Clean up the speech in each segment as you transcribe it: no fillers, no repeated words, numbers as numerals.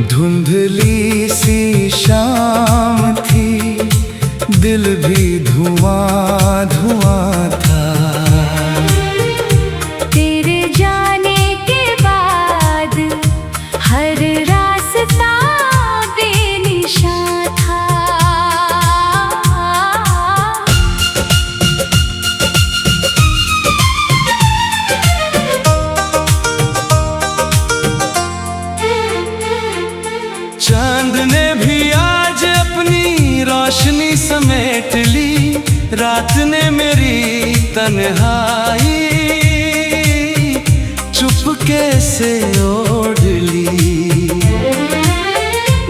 धुंधली सी शाम थी, दिल भी धुआं धुआं था। तेरे जाने के बाद हर रास्ता बेनिशान था। चांद ने भी आज अपनी रोशनी समेट ली, रात ने मेरी तन्हाई चुपके से ओढ़ ली।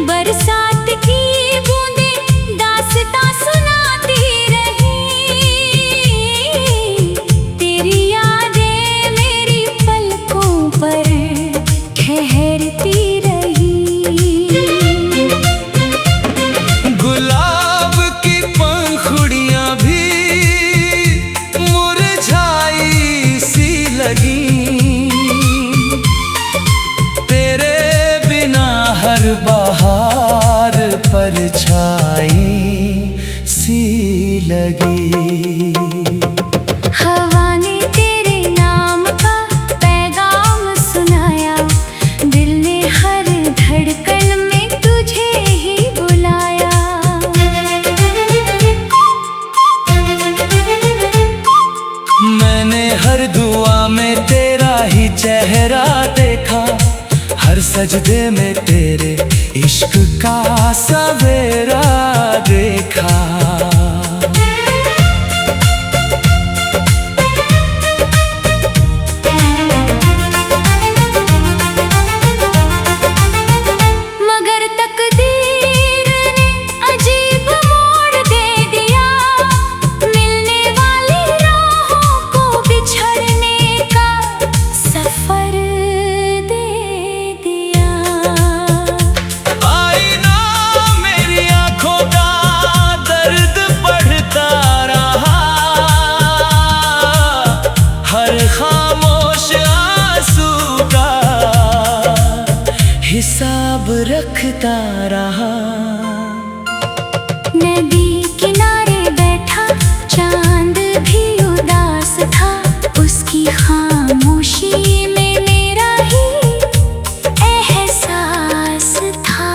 बरसात की बूंदें दास्तां सुनाती रही, तेरी यादें मेरी पलकों पर ठहरती रही। गुलाब की पंखुड़ियां भी मुरझाई सी लगी, तेरे बिना हर बहार परछाई सी लगी। हवा ने तेरे नाम का पैगाम सुनाया, दिल ने हर धड़कन में तुझे ही बुलाया। मैंने हर दुआ में तेरा ही चेहरा देखा, हर सजदे में तेरे इश्क का सवेरा देखा। मगर तकदीर ने अजीब मोड़ दे दिया, मिलने वाली राहों को बिछड़ने का सफर दे दिया। आईना मेरी आंखों का दर्द बढ़ता रहा, हर खामोश आंसू का हिसाब रखता रहा। नदी किनारे बैठा चांद भी उदास था, उसकी खामोशी में मेरा ही एहसास था।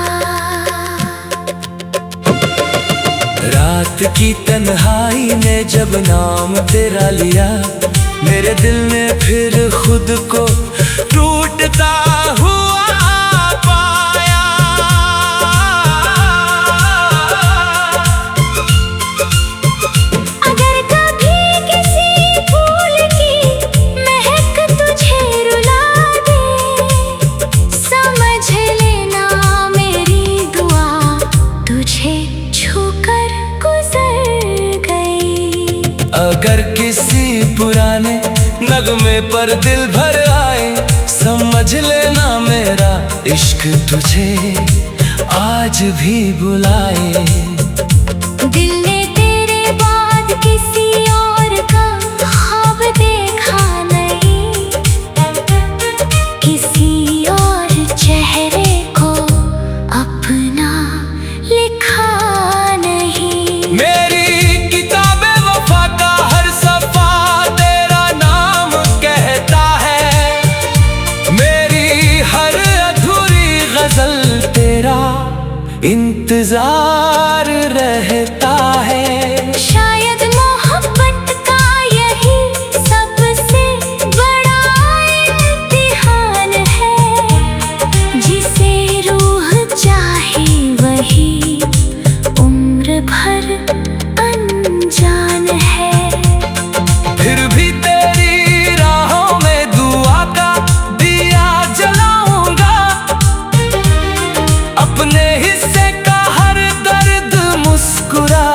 रात की तन्हाई ने जब नाम तेरा लिया, मेरे दिल ने फिर खुद को टूटता हुआ पाया। अगर कभी किसी फूल की महक तुझे रुला दे, समझ लेना मेरी दुआ तुझे छूकर गुजर गई। अगर किसी पुराने नगमे पर दिल भर आए, समझ लेना मेरा इश्क तुझे आज भी बुलाए। दिल ने तेरे बाद किसी और का ख्वाब देखा नहीं, किसी और चेहरे को अपना लिखा नहीं। मेरी किताबे वफा का हर सफा तेरा नाम कहता है, मेरी हर अधूरी गजल तेरा इंतजार रहता है। शायद मोहब्बत का यही सबसे बड़ा इम्तिहान है, जिसे रूह चाहे वही उम्र भर अनजान है। फिर भी तेरी राहों में दुआ का दिया जलाऊंगा, अपने हिस्से का हर दर्द मुस्कुरा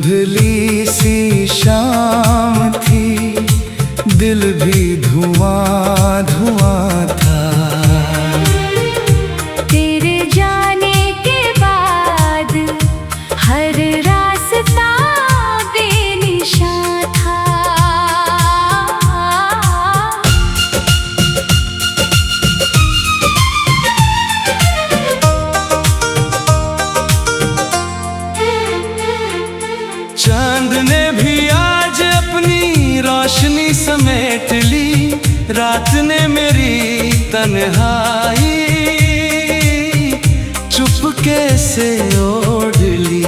धुंधली सी शाम थी, दिल भी धुआं धुआं था। तेरे जाने के बाद हर रास्ता बेनिशान था। चांद ने भी आज अपनी रोशनी समेट ली, रात ने मेरी तन्हाई चुपके से ओढ़ ली।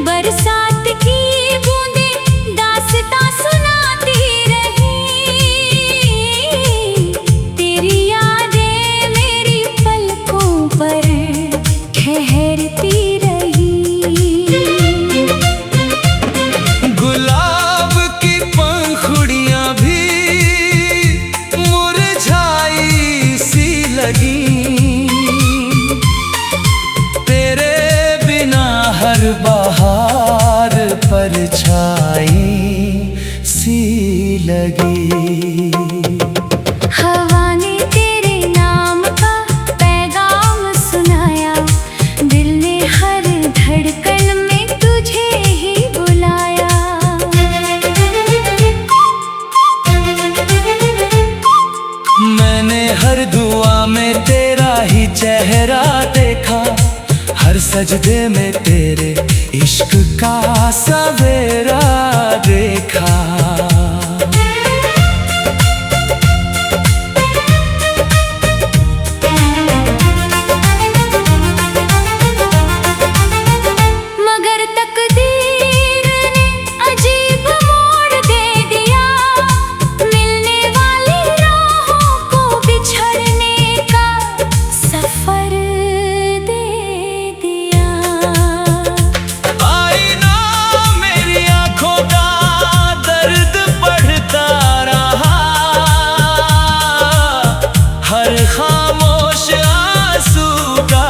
बरसात की बूंदें दास्तां सुनाती रही, तेरी यादें मेरी पलकों पर ठहरती रही। गुलाब की पंखुड़ियां भी मुरझाई सी लगी, तेरे बिना हर बहार परछाई सी लगी। हवा ने तेरे नाम का पैगाम सुनाया, दिल ने हर धड़कन में तुझे ही बुलाया। मैंने हर दुआ में तेरा ही चेहरा देखा, हर सजदे में तेरे इश्क का सवेरा देखा। मगर तकदीर ने अजीब मोड़ दे दिया, मिलने वाली राहों को बिछड़ने का सफर दे दिया। आईना मेरी आंखों का दर्द बढ़ता रहा, हर खामोश आंसू का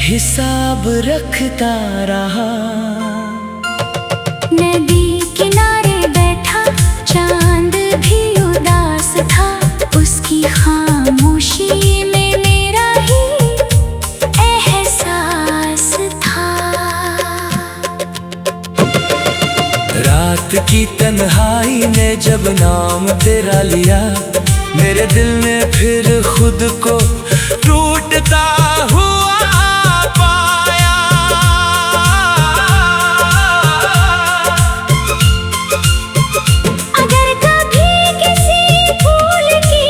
हिसाब रखता रहा। नदी किनारे बैठा चांद भी उदास था, उसकी खामोशी में मेरा ही एहसास था। रात की तन्हाई ने जब नाम तेरा लिया, मेरे दिल ने फिर खुद को टूटता हुआ पाया। अगर कभी किसी फूल की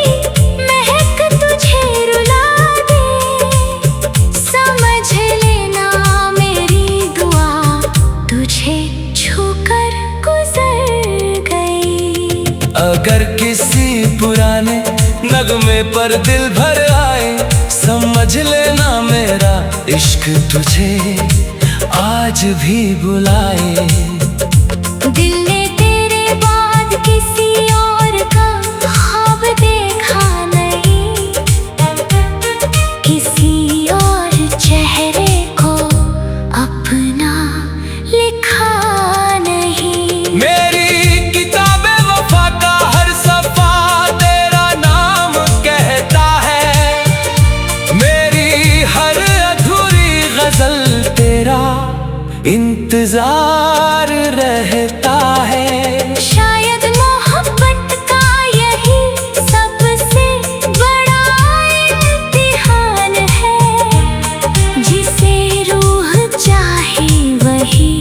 महक तुझे रुला दे, समझ लेना मेरी दुआ तुझे छूकर गुजर गई। अगर किसी पुराने नगमे पर दिल भर आए, समझ लेना मेरा इश्क तुझे आज भी बुलाए। दिल ने तेरे बाद किसी और का ख्वाब देखा नहीं, किसी और चेहरे को अपना लिखा नहीं। मेरी किताबे वफा का हर सफा तेरा नाम कहता है, मेरी हर अधूरी गजल तेरा इंतजार रहता है। शायद मोहब्बत का यही सबसे बड़ा इम्तिहान है, जिसे रूह चाहे वही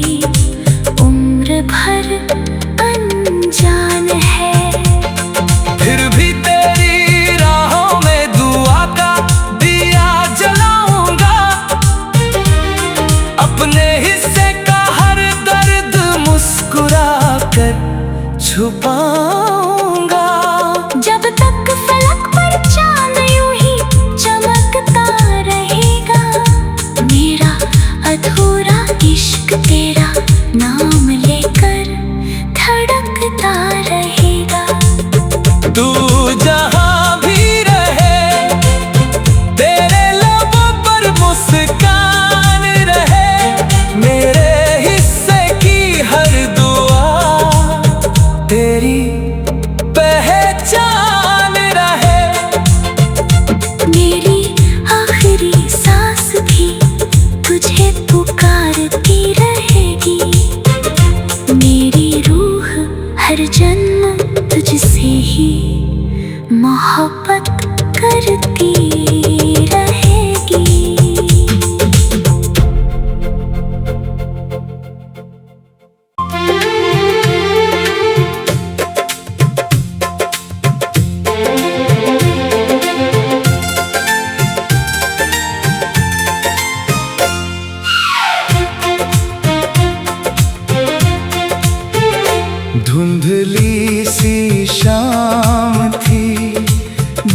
उम्र भर अनजान है। फिर भी तेरी राहों में दुआ का दिया जलाऊंगा, अपने हिस्से का हर मोहब्बत करती रहेगी। धुंधली सी शाम थी,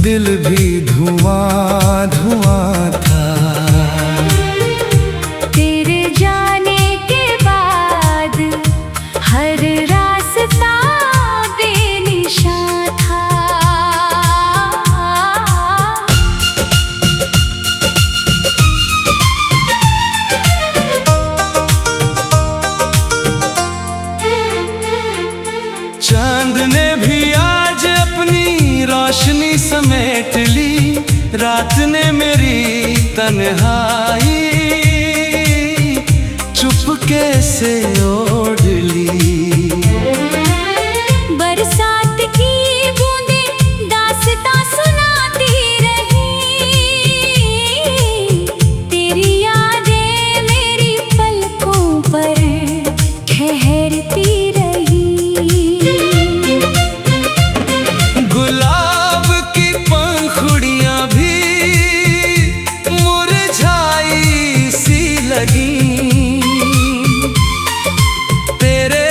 दिल भी धुआं धुआं था। तेरे जाने के बाद हर रास्ता बेनिशान था। चांद ने भी आज अपनी रोशनी समेट ली, रात ने मेरी तन्हाई चुपके से ओढ़ ली। बरसात की बूंदें दास्तां सुनाती रही, तेरी यादें मेरी पलकों पर ठहरती रही। गुलाब की पंखुड़ियां भी मुरझाई सी लगी, तेरे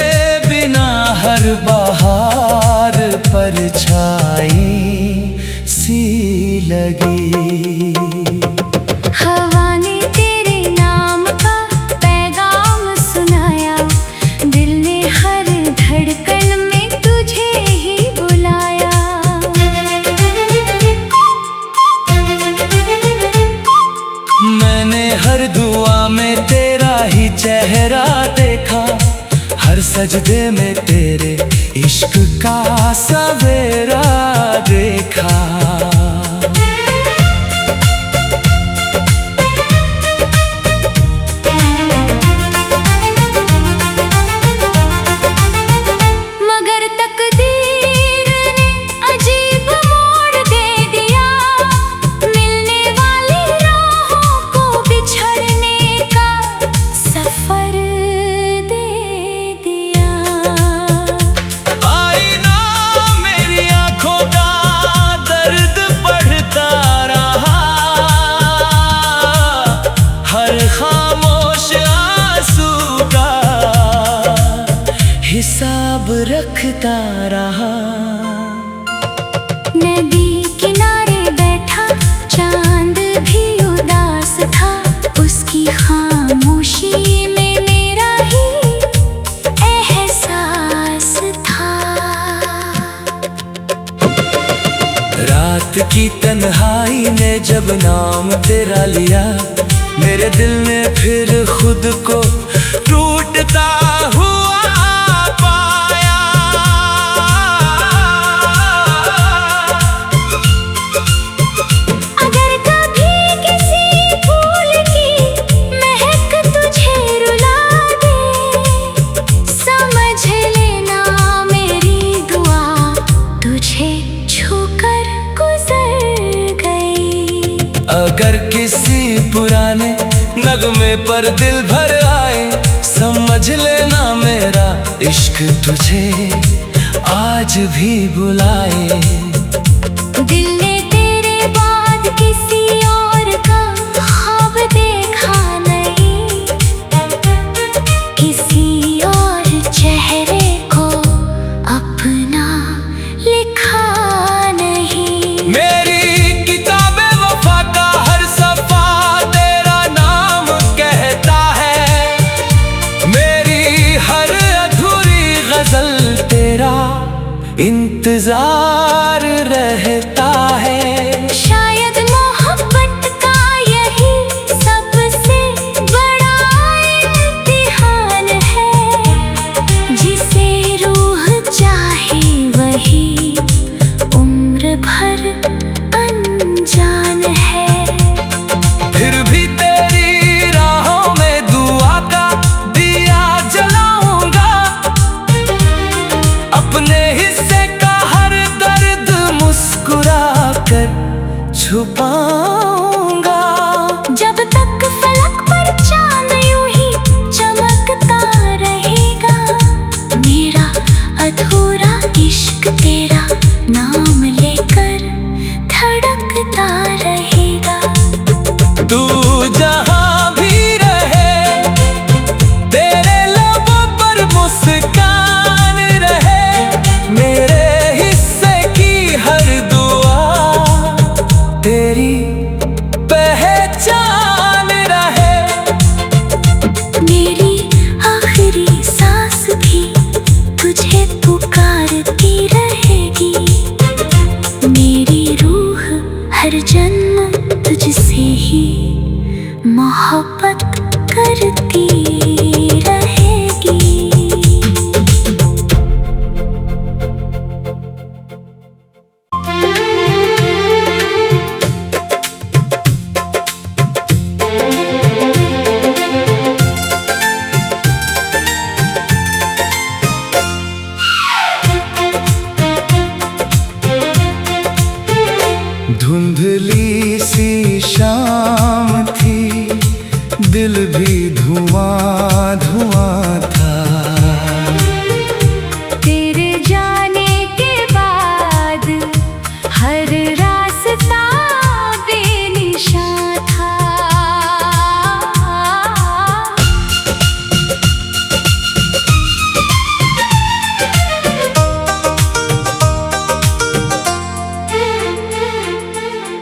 बिना हर बहार परछाई सी लगी। हवा ने तेरे नाम का पैगाम सुनाया, दिल ने हर धड़कन में तुझे ही बुलाया। मैंने हर दुआ में तेरा ही चेहरा देखा, हर सजदे में तेरे इश्क का सवेरा देखा। मगर तकदीर ने अजीब मोड़ दे दिया, मिलने वाली राहों को बिछड़ने का सफर दे दिया। आईना मेरी आंखों का दर्द बढ़ता रहा, हर खामोश आंसू का हिसाब रखता रहा। नदी किनारे बैठा चांद भी उदास था, उसकी खामोशी में मेरा ही एहसास था। रात की तन्हाई ने जब नाम तेरा लिया, मेरे दिल ने फिर खुद को टूटता हुआ पाया। अगर कभी किसी फूल की महक तुझे रुला दे, समझ लेना मेरी दुआ तुझे छूकर गुजर गई। अगर किसी पुराने नगमे पर दिल भर आए, समझ लेना मेरा इश्क तुझे आज भी बुलाए। दिल ने तेरे बाद किसी और का ख्वाब देखा नहीं, किसी और चेहरे को अपना लिखा नहीं। मेरी किताबे वफा का हर सफा तेरा नाम कहता है, मेरी हर अधूरी गजल तेरा इंतजार रहता है। शायद मोहब्बत का यही सबसे बड़ा इम्तिहान है, जिसे रूह चाहे वही उम्र भर अनजान है। फिर भी तेरी राहों में दुआ का दिया जलाऊंगा, अपने हिस्से का हर दर्द मुस्कुरा कर छुपाऊंगा। जब तक फलक पर चांद यूं ही चमकता रहेगा, मेरा अधूरा इश्क तेरा नाम लेकर धड़कता रहेगा। तू जहां भी रहे, तेरे लबों पर मुस्कान रहे, मेरे हिस्से की हर दुआ तेरी पहचान रहे। मेरी आखिरी सांस भी तुझे पुकारती रहेगी, मेरी रूह हर जन्म तुझसे ही मोहब्बत करती रहेगी। धुंधली सी शाम थी, दिल भी धुआं धुआं था। तेरे जाने के बाद हर रास्ता बेनिशान था।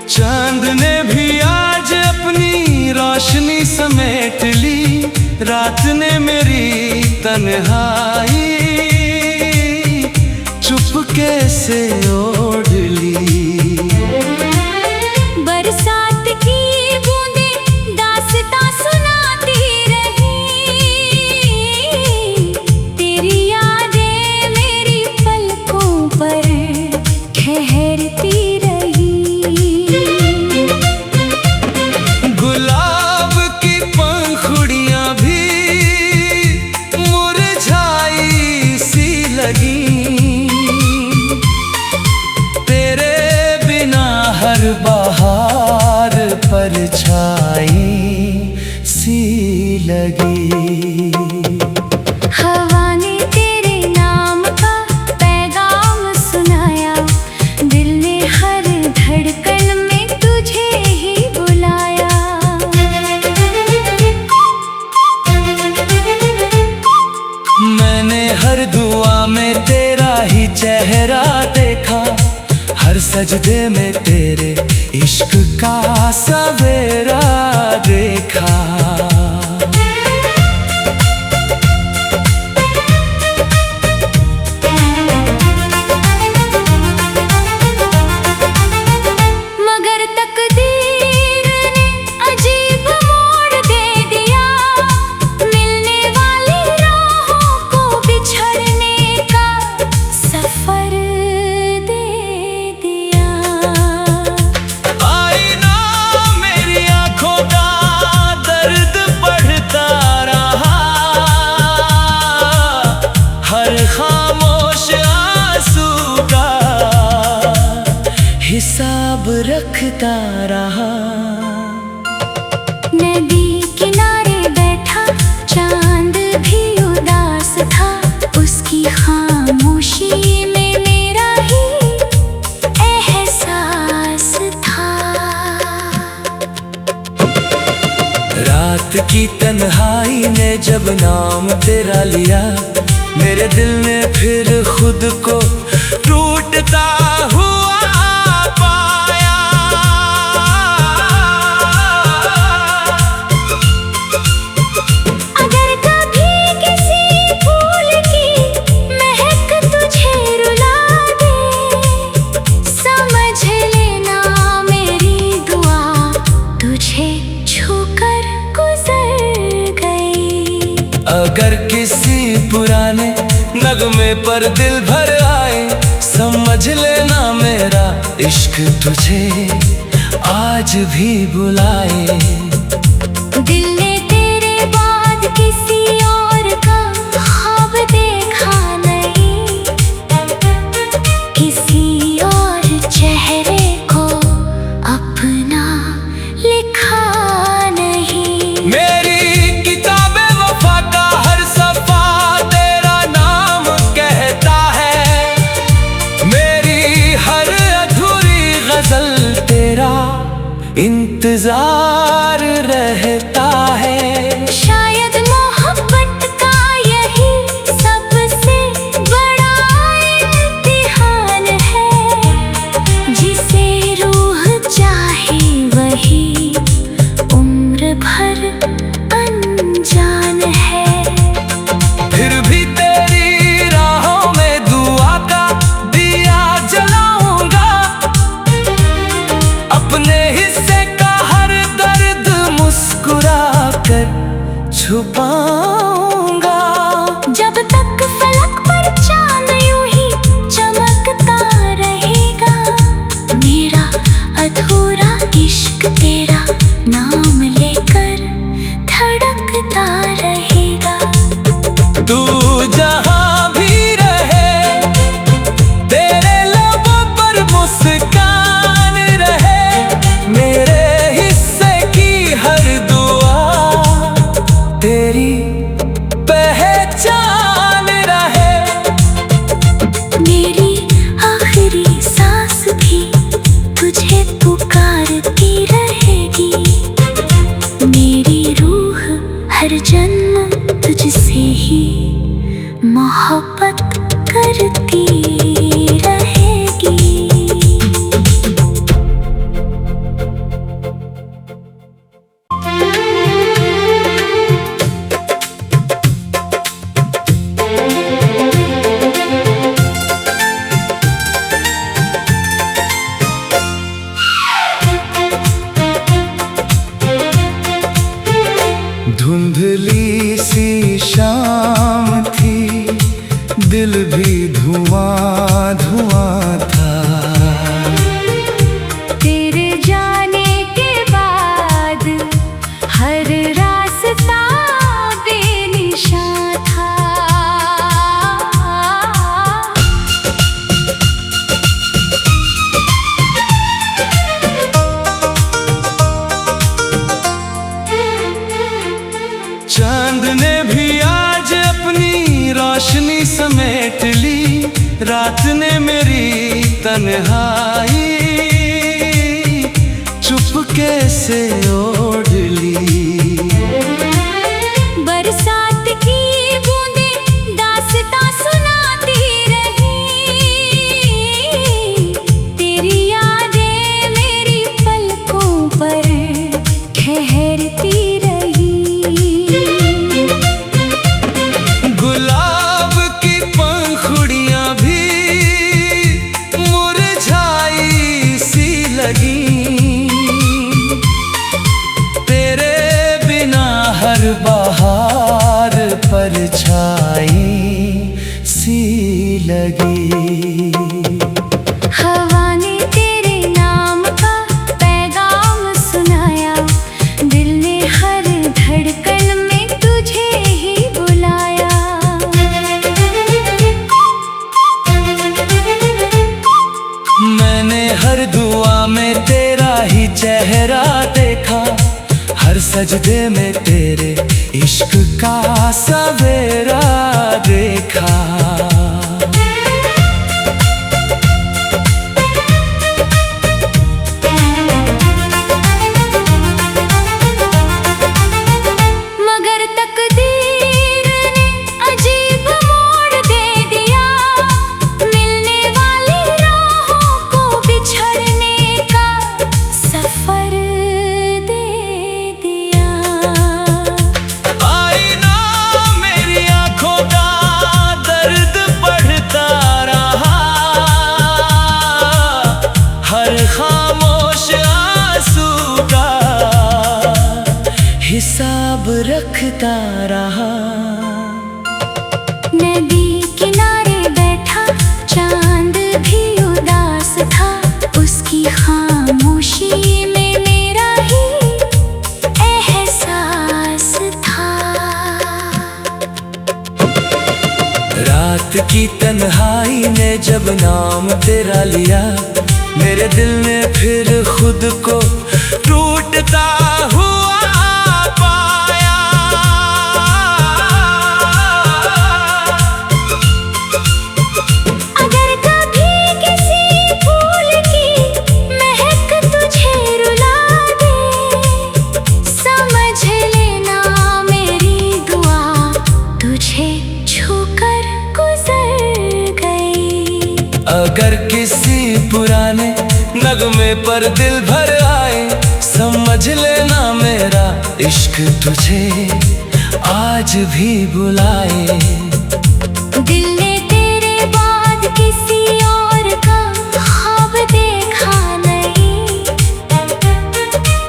चांद ने भी आज अपनी रोशनी समेट ली, रात ने मेरी तन्हाई चुपके से ओढ़ ली। बरसात की बूंदें दास्तां सुनाती रही, तेरी यादें मेरी पलकों पर ठहरती रही। गुलाब की पंखुड़ियां भी मुरझाई सी लगी, तेरे बिना हर बहार परछाई सी लगी। हवा ने तेरे नाम का पैगाम सुनाया, दिल ने हर धड़कन में तुझे ही बुलाया। मैंने हर दुआ में तेरा ही चेहरा देखा, हर सजदे में तेरे इश्क का सवेरा देखा। मगर तकदीर ने अजीब मोड़ दे दिया, मिलने वाली राहों को बिछड़ने का सफर दे दिया। आईना मेरी आंखों का दर्द बढ़ता रहा, हर खामोश आंसू का हिसाब रखता रहा। नदी किनारे बैठा चांद भी उदास था, उसकी खामोशी में मेरा ही एहसास था। रात की तन्हाई ने जब नाम तेरा लिया, मेरे दिल ने फिर खुद को टूटता हुआ पाया। अगर कभी किसी फूल की महक तुझे रुला दे, समझ लेना मेरी दुआ तुझे छूकर गुजर गई। अगर किसी पुराने नगमे पर दिल भर आए, समझ लेना मेरा इश्क तुझे आज भी बुलाए। दिल ने तेरे बाद किसी और का ख्वाब देखा नहीं, किसी और चेहरे को गजल तेरा इंतजार रहता है। शायद मोहब्बत का यही सबसे बड़ा इम्तिहान है, जिसे रूह चाहे वही उम्र भर अनजान है। फिर भी तेरी राहों में दुआ का दिया जलाऊंगा, अपने हिस्से का हर दर्द मुस्कुरा कर छुपाऊंगा। जब तक फलक पर चांद यूं ही चमकता रहेगा, मेरा अधूरा इश्क तेरा नाम लेकर धड़कता रहेगा। तू जहां भी रहे, तेरे लबों पर मुस्कान रहे, मेरे हिस्से की हर दुआ तेरी पहचान रहे। मेरी आखिरी सांस भी तुझे पुकारती रहेगी, मेरी रूह हर जन्म तुझसे ही मोहब्बत करती रहेगी। धुंधली सी शाम थी, दिल भी धुआं धुआं था। तेरे जाने के बाद हर रास्ता बेनिशान था। चांद ने भी आज अपनी रोशनी समेट ली, रात ने मेरी तन्हाई चुपके से ओढ़ ली। बरसात की बूंदें दास्तां सुनाती रही, तेरी यादें मेरी पलकों पर ठहरती रही। गुलाब की पंखुड़ियां भी मुरझाई सी लगी, तेरे बिना हर बहार परछाई सी लगी। हवा ने तेरे नाम का पैगाम सुनाया, दिल ने हर धड़कन में तुझे ही बुलाया। मैंने हर दुआ में तेरा ही चेहरा देखा, हर सजदे में तेरे इश्क का सवेरा देखा। मगर तकदीर ने अजीब मोड़ दे दिया, मिलने वाली राहों को बिछड़ने का सफर दे दिया। आईना मेरी आंखों का दर्द बढ़ता रहा, हर खामोश आंसू का हिसाब रखता रहा। नदी किनारे बैठा चांद भी उदास था, उसकी खामोशी में मेरा ही एहसास था। रात की तन्हाई ने जब नाम तेरा लिया, मेरे दिल ने फिर खुद को टूटता हुआ पाया। अगर कभी किसी फूल की महक बोले पर दिल भर आए, समझ लेना मेरा इश्क तुझे आज भी बुलाए। दिल ने तेरे बाद किसी और का ख्वाब देखा नहीं,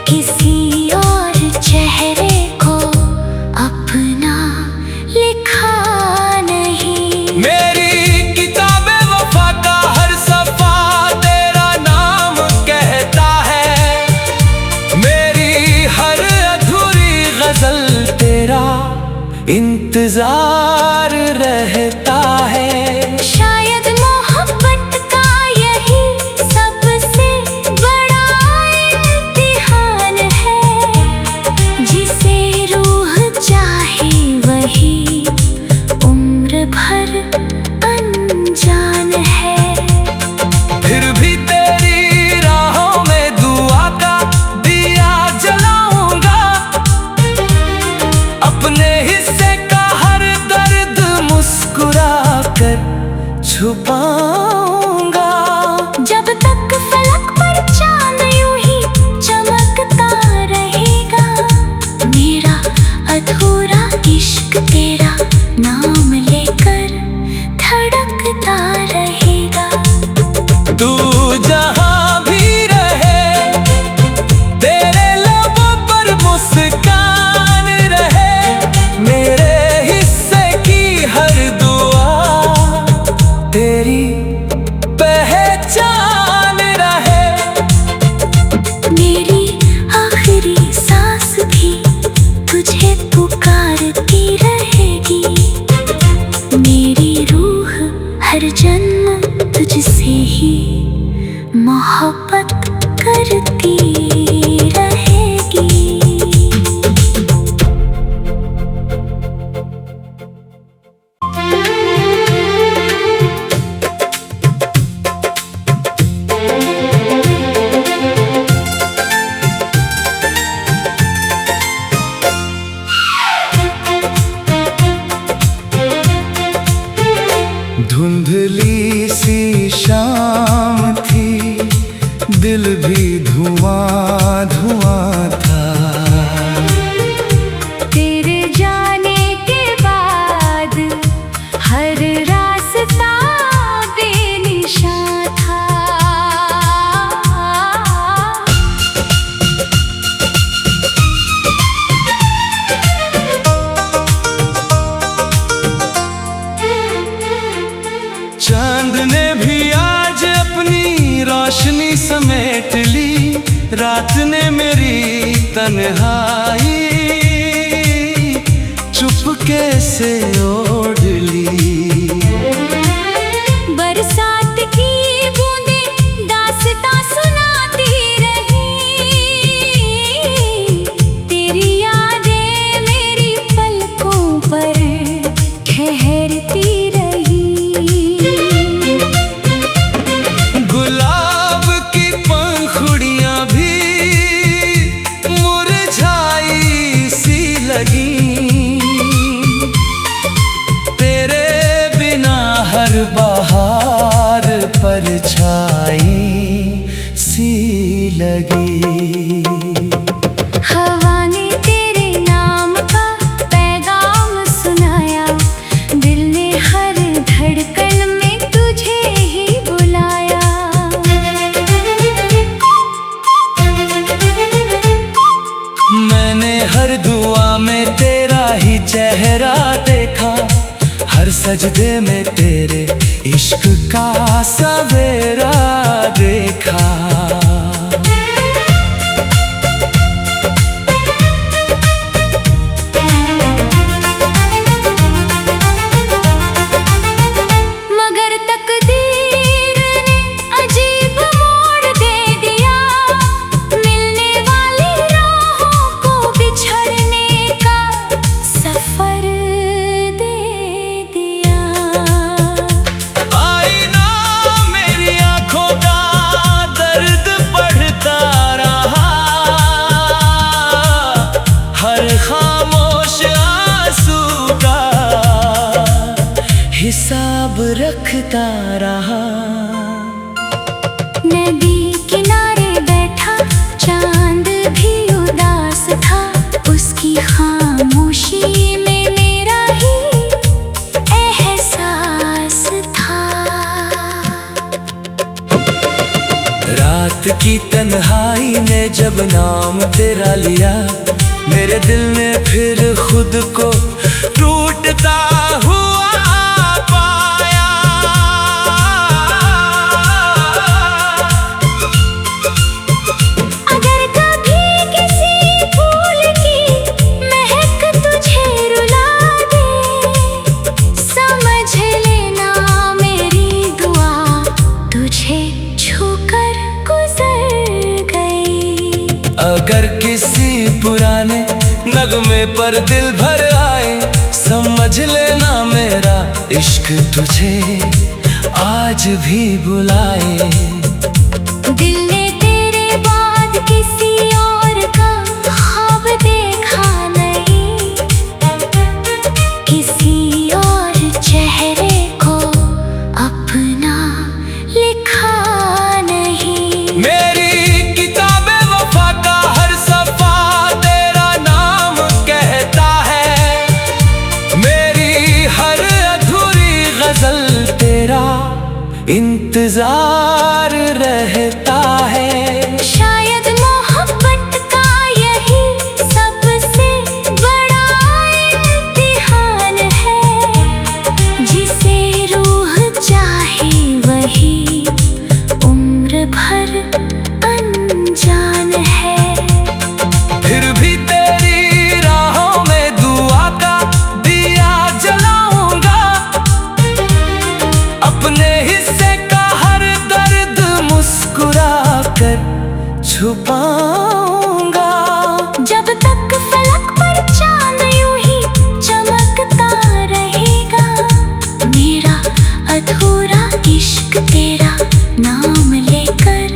किसी और चेहरे को अपना लिखा नहीं। मेरी किताबे वफा का हर सफा तेरा नाम कहता है, मेरी हर अधूरी गजल तेरा इंतजार रहता है। शायद मोहब्बत का यही सबसे बड़ा इम्तिहान है, जिसे रूह चाहे वही उम्र भर अनजान है। फिर भी तेरी राहों में दुआ का दिया जलाऊंगा, अपने हिस्से का हर दर्द मुस्कुरा कर छुपाऊंगा। जब तक फलक पर चांद यूं ही चमकता रहेगा, मेरा अधूरा इश्क तेरा नाम लेकर धड़कता रहेगा। तू जहां भी रहे, तेरे लबों पर मुस्कान रहे, मेरे हिस्से की हर दुआ तेरी पहचान रहे। मेरी आखिरी सांस भी तुझे पुकारती रहेगी, मेरी रूह हर जन्म तुझसे ही मोहब्बत करती रहेगी। धुंधली सी शाम थी, दिल भी धुआं धुआं था। तेरे जाने के बाद हर रास्ता बेनिशान था। चांद ने भी आज अपनी रोशनी समेट ली, रात ने मेरी तन्हाई चुपके से ओढ़ ली। बरसात की बूंदें दास्तां सुनाती रही, तेरी यादें मेरी पलकों पर ठहरती रही। गुलाब की पंखुड़ियां भी मुरझाई सी लगी, तेरे बिना हर बहार परछाई सी लगी। हवा ने तेरे नाम का पैगाम सुनाया, दिल ने हर धड़कन में तुझे ही बुलाया। मैंने हर दुआ में तेरा ही चेहरा देखा, हर सजदे में तेरे इश्क का सवेरा देखा। मगर तकदीर ने अजीब मोड़ दे दिया, मिलने वाली राहों को बिछड़ने का सफर दे दिया। आईना मेरी की तन्हाई ने जब नाम तेरा लिया, मेरे दिल ने फिर खुद को टूटता हुआ पाया। अगर कभी किसी फूल की महक तुझे रुला दे, समझ लेना मेरी दुआ तुझे छूकर गुजर गई। अगर किसी पुराने नगमे पर दिल भर आए, समझ लेना मेरा इश्क तुझे आज भी बुलाए। दिल ने तेरे बाद किसी और का ख्वाब देखा नहीं, किसी और चेहरे को अपना लिखा नहीं। मेरी किताबे वफा का हर सफा तेरा नाम कहता है, मेरी हर अधूरी गजल तेरा इंतजार रहता है। शायद मोहब्बत का यही सबसे बड़ा इम्तिहान है, जिसे रूह चाहे वही उम्र भर अनजान है। फिर भी तेरी राहों में दुआ का दिया जलाऊंगा, अपने हिस्से का हर दर्द मुस्कुरा कर छुपाऊंगा। जब तक फलक पर चांद यूं ही चमकता रहेगा, मेरा अधूरा इश्क तेरा नाम लेकर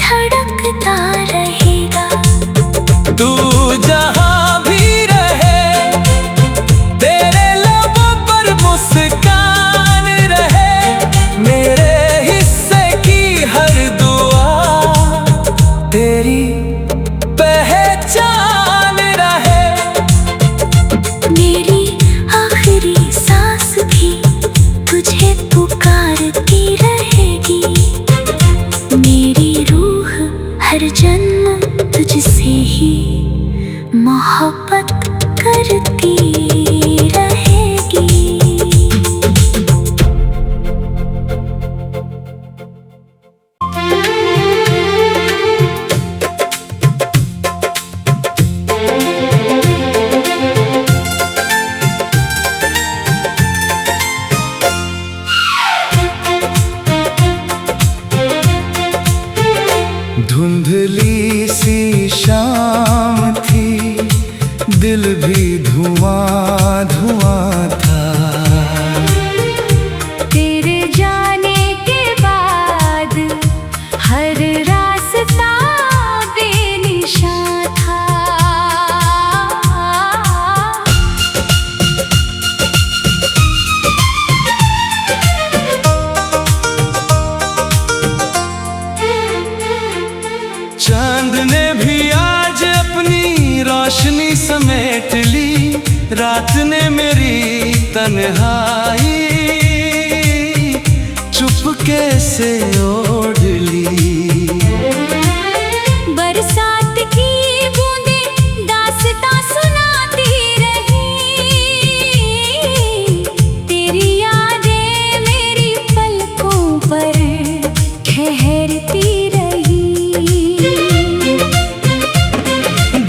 धड़कता रहेगा। तू जहां भी रहे, तेरे लबों पर मुस्कान रहे, मेरे हिस्से की हर दुआ तेरी पहचान रहे। मेरी आखिरी सांस भी तुझे पुकारती रहेगी, मेरी रूह हर जन्म तुझसे ही मोहब्बत करती रहेगी। धुंधली सी शाम थी, दिल भी धुआं धुआं था। तेरे जाने के बाद हर रास्ता बेनिशान था। चांद ने भी आज अपनी रोशनी समेट ली, रात ने मेरी तन्हाई चुपके से ओढ़ ली। बरसात की बूंदें दास्तां सुनाती रही, तेरी यादें मेरी पलकों पर ठहरती रही।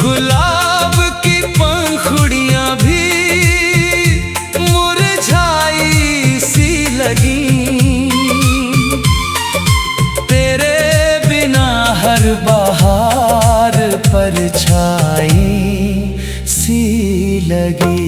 गुलाब की पंखुड़ियां भी मुरझाई सी लगी, तेरे बिना हर बहार परछाई सी लगी।